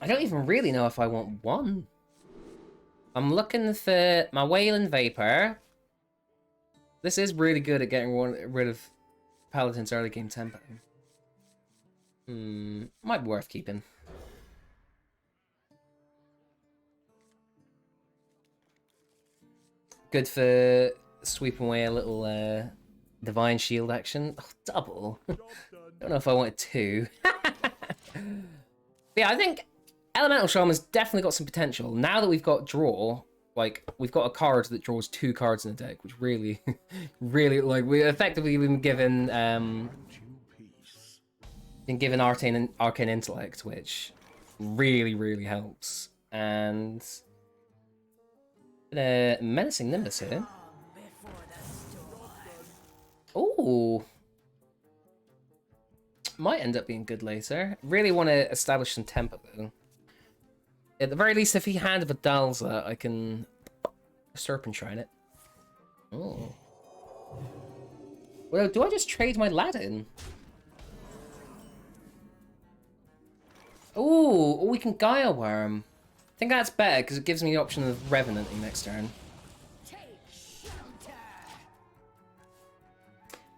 I don't even really know if I want one. I'm looking for my Wailing Vapor. This is really good at getting rid of Paladin's early game tempo. Might be worth keeping. Good for sweeping away a little Divine Shield action. Oh, double. Don't know if I wanted two. Yeah, I think Elemental Shaman's definitely got some potential. Now that we've got draw, like, we've got a card that draws 2 cards in the deck, which really, really, like, we effectively been given Arcane Intellect, which really, really helps. And Menacing Nimbus here. Ooh. Might end up being good later. Really want to establish some tempo, though. At the very least, if he Hand of Adalza, I can Serpent Shrine it. Oh. Well, do I just trade my Ladin? Ooh, we can Gaia Worm. I think that's better because it gives me the option of Revenanting next turn.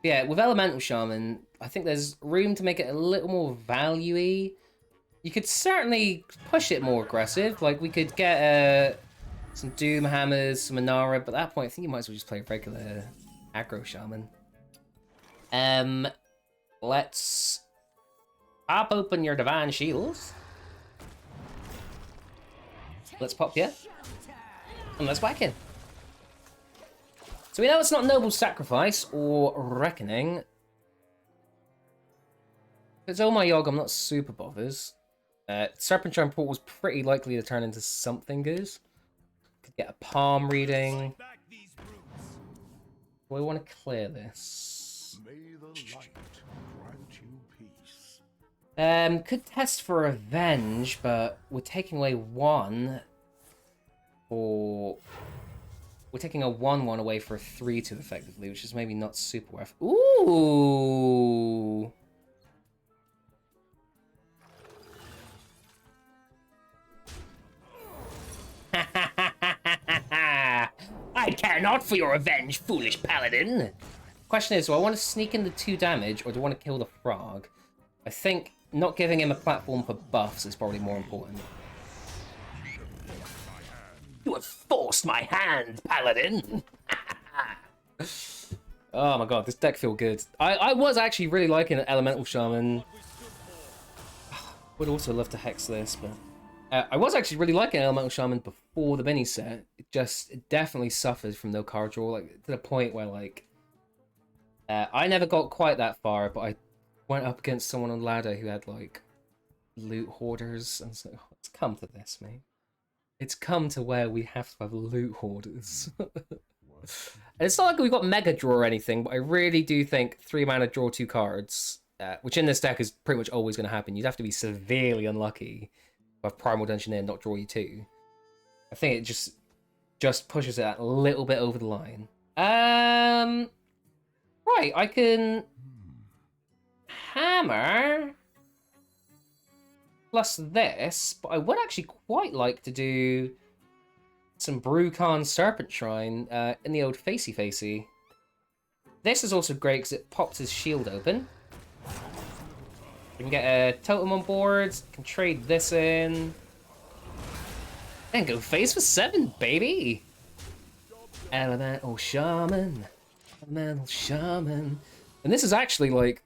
Yeah, with Elemental Shaman, I think there's room to make it a little more value-y. You could certainly push it more aggressive. Like, we could get some Doom Hammers, some Inara, but at that point, I think you might as well just play regular aggro Shaman. Let's pop open your Divine Shields. Let's pop you. And let's whack in. So we know it's not Noble Sacrifice or Reckoning. If it's Oh My Yogg, I'm not super bothered. Serpentine Portal was pretty likely to turn into something good. Could get a palm reading. Do I want to clear this? May the light grant you peace. Could test for Revenge, but we're taking away 1. Or we're taking a 1/1 away for a 3/2 effectively, which is maybe not super worth. Ooh. I care not for your revenge, foolish paladin. Question is, do I want to sneak in the 2 damage, or do I want to kill the frog? I think not giving him a platform for buffs is probably more important. You have forced my hand, paladin! Oh my god, this deck feels good. I was actually really liking Elemental Shaman. Would also love to hex this, but... I was actually really liking Elemental Shaman before the mini set. It definitely suffered from no card draw, like, to the point where, like... I never got quite that far, but I went up against someone on ladder who had, like, loot hoarders, and so, it's come to this, mate. It's come to where we have to have loot hoarders. And it's not like we've got Mega Draw or anything, but I really do think 3 mana draw 2 cards, which in this deck is pretty much always going to happen. You'd have to be severely unlucky with Primal Dungeoneer not draw you 2. I think it just pushes it a little bit over the line. Right, I can hammer plus this, but I would actually quite like to do some Brucon Serpent Shrine in the old Facey. This is also great because it pops his shield open. We can get a totem on board, can trade this in, and go face for 7, baby! Elemental Shaman. Elemental Shaman. And this is actually, like,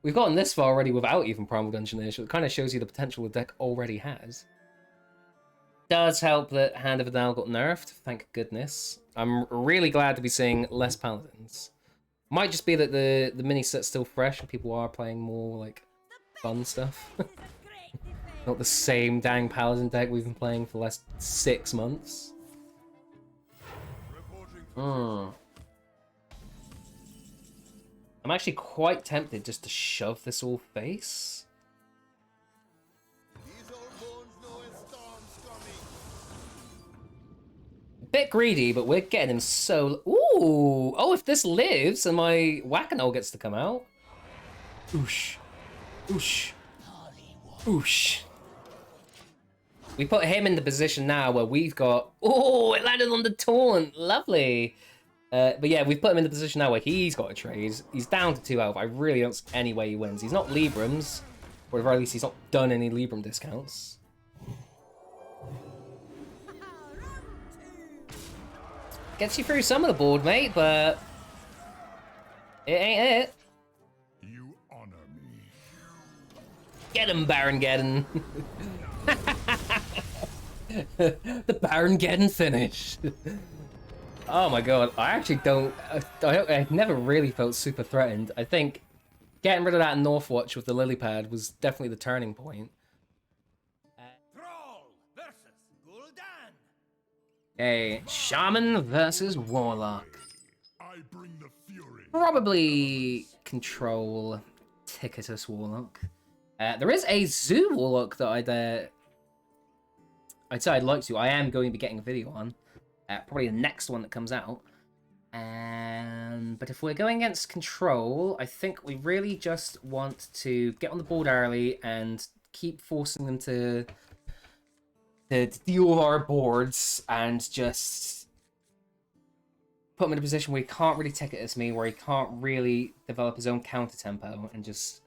we've gotten this far already without even Primal Dungeoneer, so it kind of shows you the potential the deck already has. Does help that Hand of Adal got nerfed, thank goodness. I'm really glad to be seeing less Paladins. Might just be that the mini set's still fresh and people are playing more, like, fun stuff. Not the same dang Paladin deck we've been playing for the last 6 months. I'm actually quite tempted just to shove this all face. Bit greedy, but we're getting him so... Oh! Oh, if this lives and my Whack-A-Mole gets to come out. Oosh. Oosh. Oosh. We put him in the position now where we've got... Oh, it landed on the taunt. Lovely. But yeah, we've put him in the position now where he's got a trade. He's down to 2 health. I really don't see any way he wins. He's not Librams. Or at the very least, he's not done any Libram discounts. Gets you through some of the board, mate, but... It ain't it. You honor me. Get him, Baron Geddon. The Baron Geddon finish. Oh my god, I actually don't... I never really felt super threatened. I think getting rid of that Northwatch with the lily pad was definitely the turning point. Troll versus Gul'dan. Okay, Shaman versus Warlock. I bring the fury. Probably control Ticketus Warlock. There is a Zoo Warlock that I'd say I'd like to. I am going to be getting a video on. Probably the next one that comes out. But if we're going against control, I think we really just want to get on the board early and keep forcing them to deal our boards and just put him in a position where he can't really take it as me, where he can't really develop his own counter tempo and just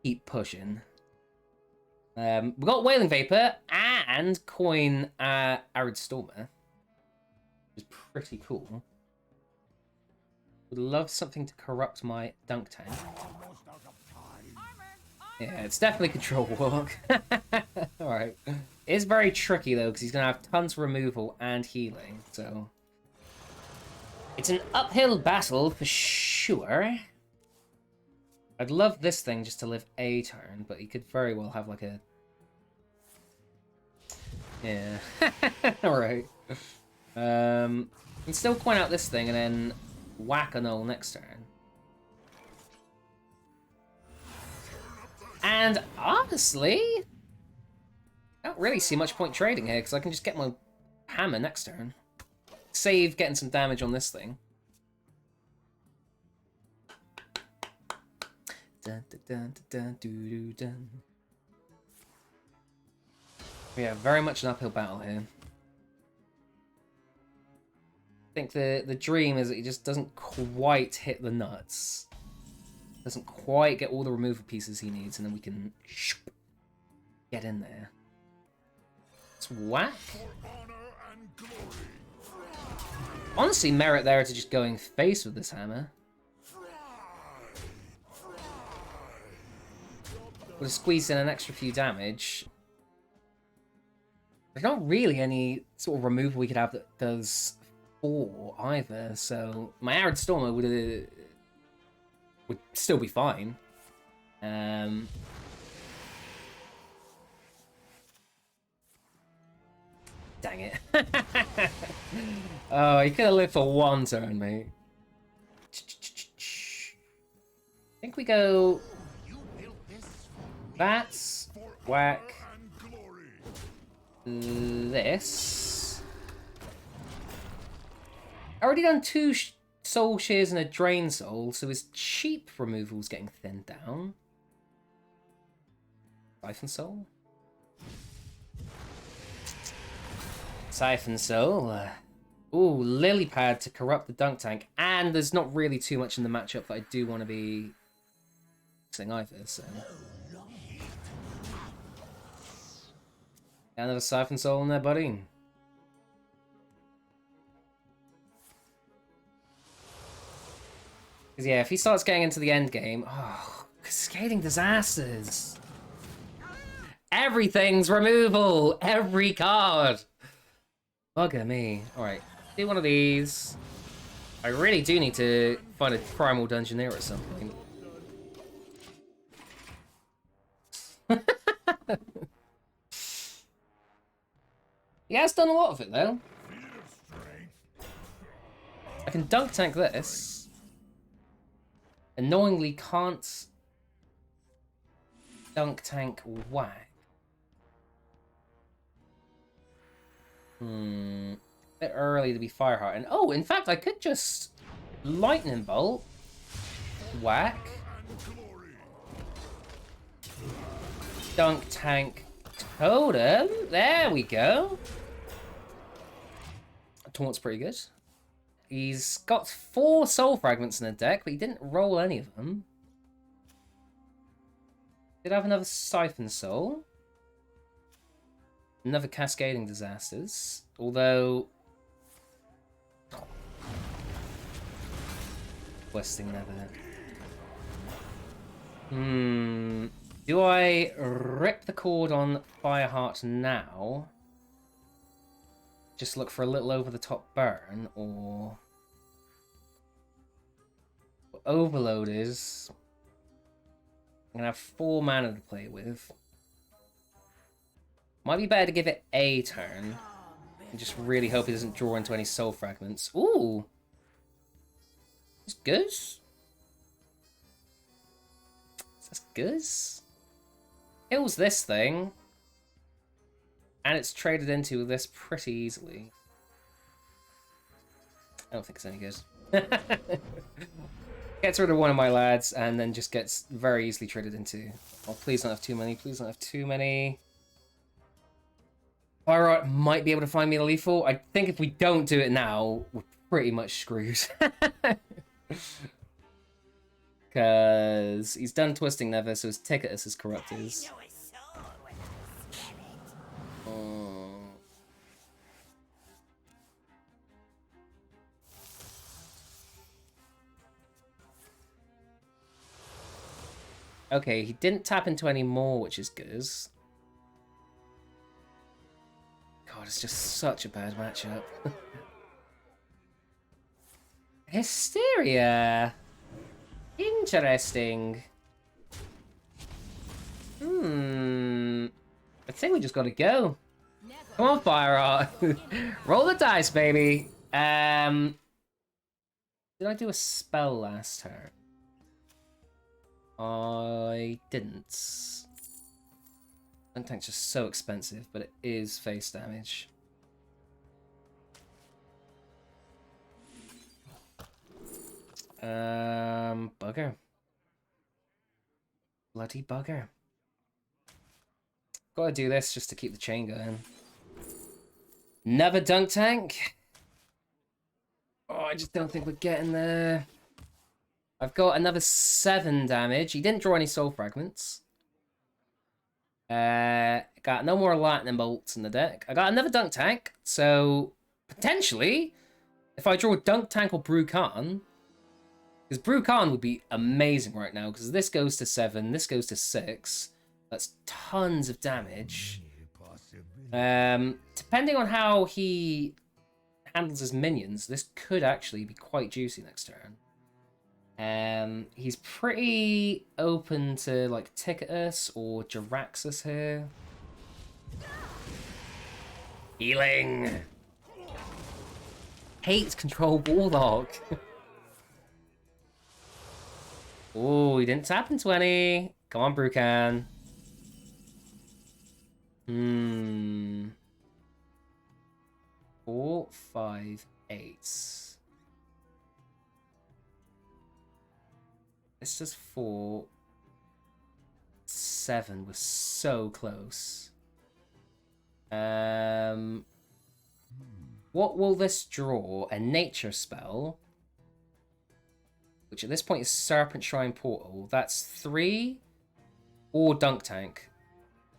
keep pushing. We got Wailing Vapor and coin Arid Stormer, which is pretty cool. Would love something to corrupt my dunk tank. Yeah, it's definitely control Warlock. Alright. It is very tricky though, because he's going to have tons of removal and healing, so... It's an uphill battle for sure. I'd love this thing just to live a turn, but he could very well have like a... Yeah. Alright. Can still point out this thing and then Whack-A-Mole next turn. And honestly, I don't really see much point trading here because I can just get my hammer next turn. Save getting some damage on this thing. Dun, dun, dun, dun, dun, dun, dun. Yeah, very much an uphill battle here. I think the dream is that he just doesn't quite hit the nuts. Doesn't quite get all the removal pieces he needs, and then we can get in there. Let's whack. Honestly, merit there to just going face with this hammer. Would have squeezed in an extra few damage. There's not really any sort of removal we could have that does 4 either, so my Arid Stormer would still be fine. Dang it. Oh, he could have lived for 1 turn, mate. I think we go... Bats, whack, this. I already done 2 soul shears and a drain soul, so his cheap removal's getting thinned down. Siphon soul. Siphon soul. Ooh, lily pad to corrupt the dunk tank, and there's not really too much in the matchup that I do want to be missing either, so. Another siphon soul in there, buddy. Because yeah, if he starts getting into the end game, oh, cascading disasters. Everything's removal. Every card. Bugger me. All right, do one of these. I really do need to find a Primal Dungeoneer at some point. He has done a lot of it, though. I can dunk tank this. Annoyingly can't dunk tank whack. bit early to be Fireheart. And oh, in fact, I could just Lightning Bolt. Whack. Dunk Tank Totem. There we go. Taunt's pretty good. He's got 4 Soul Fragments in the deck, but he didn't roll any of them. Did have another Siphon Soul. Another Cascading Disasters. Although... Questing Nether. Do I rip the cord on Fireheart now? Just look for a little over-the-top burn, or... Overload is... I'm gonna have 4 mana to play with. Might be better to give it a turn. And just really hope he doesn't draw into any Soul Fragments. Ooh! It's good. That's good. Kills this thing. And it's traded into this pretty easily. I don't think it's any good. Gets rid of one of my lads and then just gets very easily traded into. Oh, please don't have too many. Please don't have too many. Fireheart might be able to find me the lethal. I think if we don't do it now, we're pretty much screwed. Because he's done Twisting Nether, so his Ticketus is corrupted. Okay, he didn't tap into any more, which is good. God, it's just such a bad matchup. Hysteria! Interesting. I think we just gotta go. Come on, Fireheart. Roll the dice, baby. Did I do a spell last turn? I didn't. Dunk Tank's just so expensive, but it is face damage. Bugger. Bloody bugger. Gotta do this just to keep the chain going. Never Dunk Tank. Oh, I just don't think we're getting there. I've got another 7 damage. He didn't draw any Soul Fragments. Got no more Lightning Bolts in the deck. I got another Dunk Tank, so potentially, if I draw Dunk Tank or Brukan, because Brukan would be amazing right now, because this goes to 7, this goes to 6. That's tons of damage. Depending on how he handles his minions, this could actually be quite juicy next turn. He's pretty open to like Ticketus or Jiraxxus here. Healing. Hate control Warlock. Oh, he didn't tap into any. Come on, Brukan. 4, 5, 8. This does 4. 7 was so close. What will this draw? A nature spell. Which at this point is Serpent Shrine Portal. That's 3 or Dunk Tank.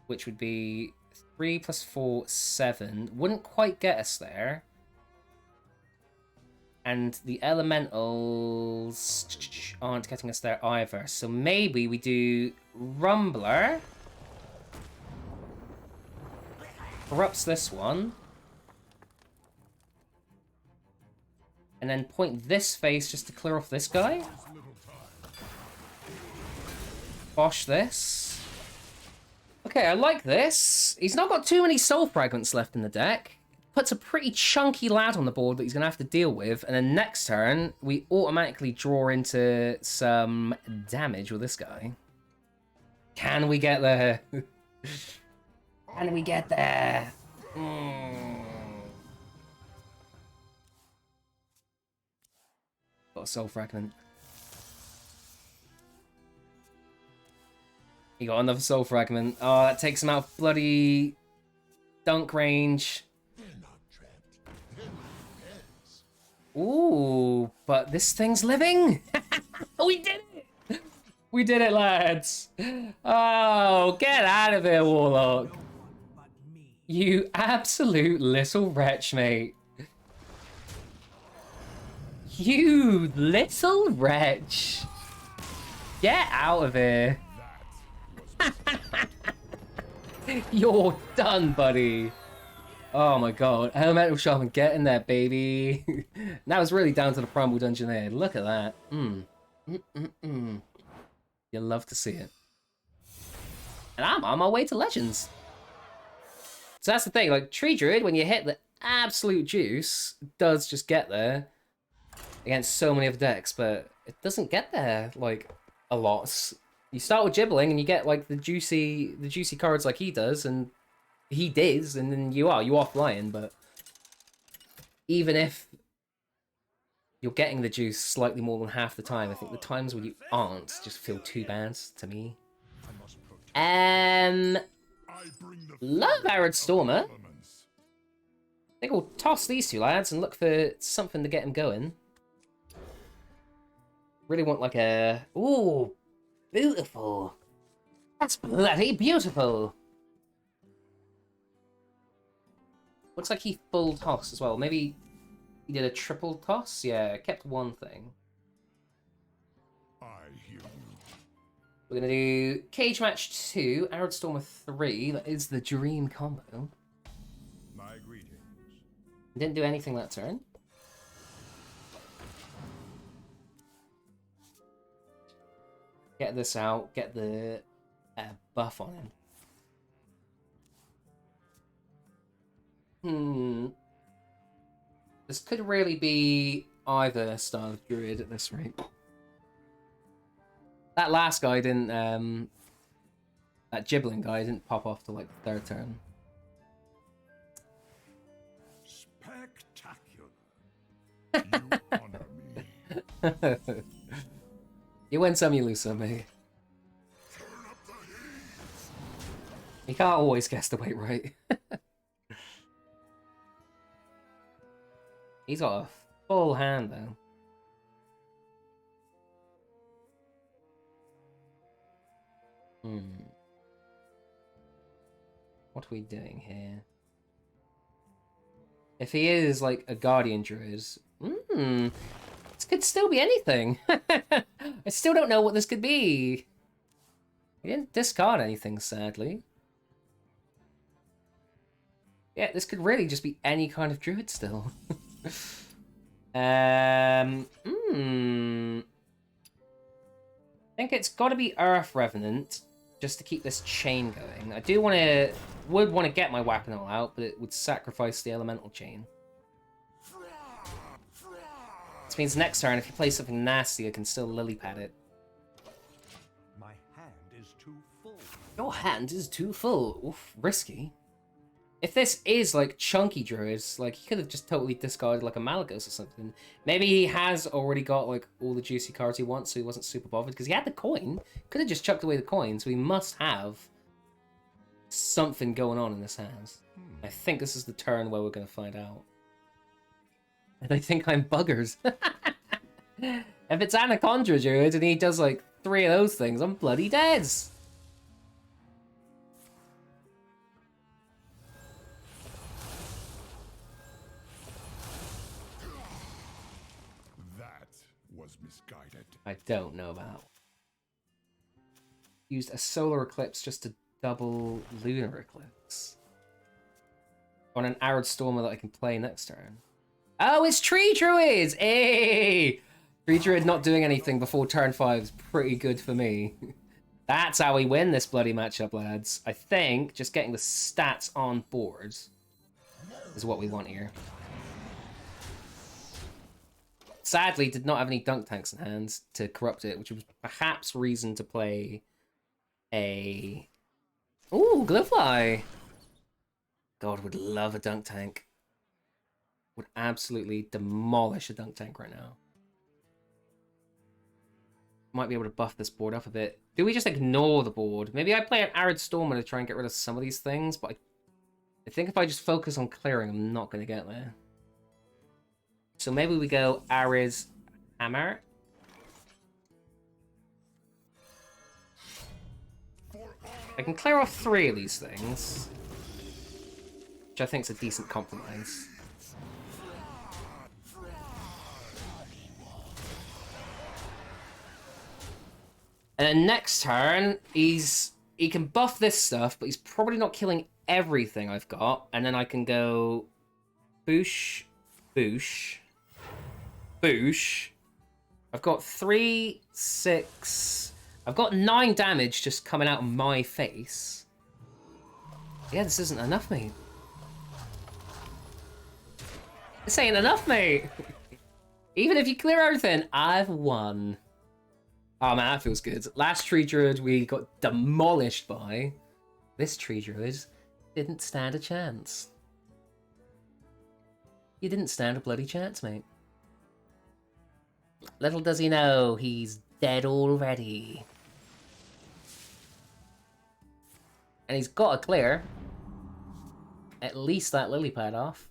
Which would be 3 plus 4, 7. Wouldn't quite get us there. And the elementals aren't getting us there either. So maybe we do Rumbler. Corrupts this one. And then point this face just to clear off this guy. Bosh this. Okay, I like this. He's not got too many Soul Fragments left in the deck. Puts a pretty chunky lad on the board that he's going to have to deal with. And then next turn, we automatically draw into some damage with this guy. Can we get there? Can we get there? Got a soul fragment. He got another soul fragment. Oh, that takes him out of bloody dunk range. Ooh, but this thing's living. We did it. We did it, lads. Oh, get out of here, Warlock. You absolute little wretch, mate. You little wretch. Get out of here. You're done, buddy. Oh my god. Elemental Shaman, get in there, baby. Now it's really down to the Primal Dungeoneer. Look at that. You'll love to see it. And I'm on my way to Legends. So that's the thing, like, Tree Druid, when you hit the absolute juice, does just get there against so many other decks, but it doesn't get there, like, a lot. You start with Gibbling and you get, like, the juicy cards like he does, and he did, and then you are flying, but even if you're getting the juice slightly more than half the time, I think the times when you aren't just feel too bad to me. Love Arid Stormer. I think we'll toss these two lads and look for something to get him going. Really want like a... Ooh, beautiful. That's bloody beautiful. Looks like he full toss as well. Maybe he did a triple toss? Yeah, kept one thing. I hear you. We're going to do Cage Match 2, Arid Stormer 3. That is the dream combo. My greetings. Didn't do anything that turn. Get this out, get the buff on him. This could really be either style of druid at this rate. That last guy didn't, that Gibbling guy didn't pop off till like the third turn. Spectacular. You honor me. You win some, you lose some, mate. You can't always guess the weight right. He's got a full hand, though. What are we doing here? If he is, like, a Guardian Druid... This could still be anything. I still don't know what this could be. We didn't discard anything, sadly. Yeah, this could really just be any kind of druid still. I think it's got to be Earth Revenant just to keep this chain going. I do would want to get my weapon all out, but it would sacrifice the elemental chain. This means next turn, if you play something nasty, I can still lily pad it. My hand is too full. Your hand is too full. Oof, risky. If this is like chunky druids, like he could have just totally discarded like a Malagos or something. Maybe he has already got like all the juicy cards he wants, so he wasn't super bothered because he had the coin. Could have just chucked away the coin, so he must have something going on in this hand. I think this is the turn where we're going to find out. And I think I'm buggers. If it's Anaconda Druid and he does like 3 of those things, I'm bloody dead. That was misguided. I don't know about. Used a solar eclipse just to double lunar eclipse. On an Arid Stormer that I can play next turn. Oh, it's Tree Druid! Hey! Tree Druid not doing anything before turn 5 is pretty good for me. That's how we win this bloody matchup, lads. I think just getting the stats on board is what we want here. Sadly, did not have any dunk tanks in hand to corrupt it, which was perhaps reason to play a... Ooh, Glowfly! God, would love a dunk tank. Would absolutely demolish a dunk tank right now. might be able to buff this board up a bit. Do we just ignore the board? Maybe I play an Arid Stormer to try and get rid of some of these things, but I think if I just focus on clearing, I'm not going to get there. So maybe we go Arid Hammer. I can clear off 3 of these things, which I think is a decent compromise. And then next turn, he can buff this stuff, but he's probably not killing everything I've got. And then I can go boosh, boosh, boosh. I've got 3, 6. I've got 9 damage just coming out of my face. Yeah, this isn't enough, mate. This ain't enough, mate. Even if you clear everything, I've won. Oh man, that feels good. Last Tree Druid we got demolished by. This Tree Druid didn't stand a chance. You didn't stand a bloody chance, mate. Little does he know, he's dead already. And he's got to clear at least that lily pad off.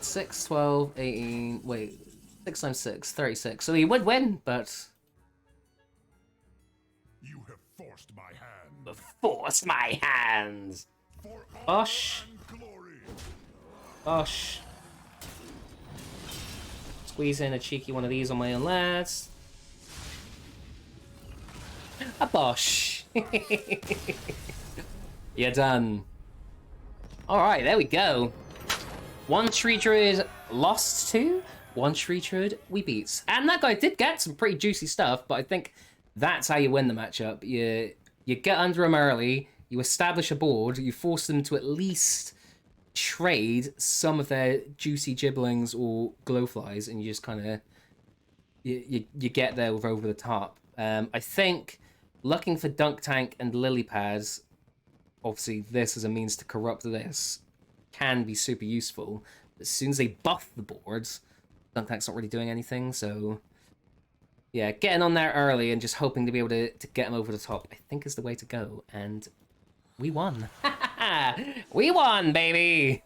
Six, 12, 18, wait, 6 times 6, 36. So he would win, but... You have forced my hand. Force my hands! Bosh. Bosh. Squeeze in a cheeky one of these on my own lads. A bosh. You're done. Alright, there we go. 1 Tree Druid lost to, 1 Tree Druid we beat. And that guy did get some pretty juicy stuff, but I think that's how you win the matchup. You get under him early, you establish a board, you force them to at least trade some of their juicy gibblings or glowflies, and you just kind of you get there with over the top. I think looking for Dunk Tank and Lily Pads, obviously this as a means to corrupt this, can be super useful. As soon as they buff the boards, Dunk Tank's not really doing anything, so yeah, getting on there early and just hoping to be able to get them over the top, I think is the way to go, and we won. We won, baby!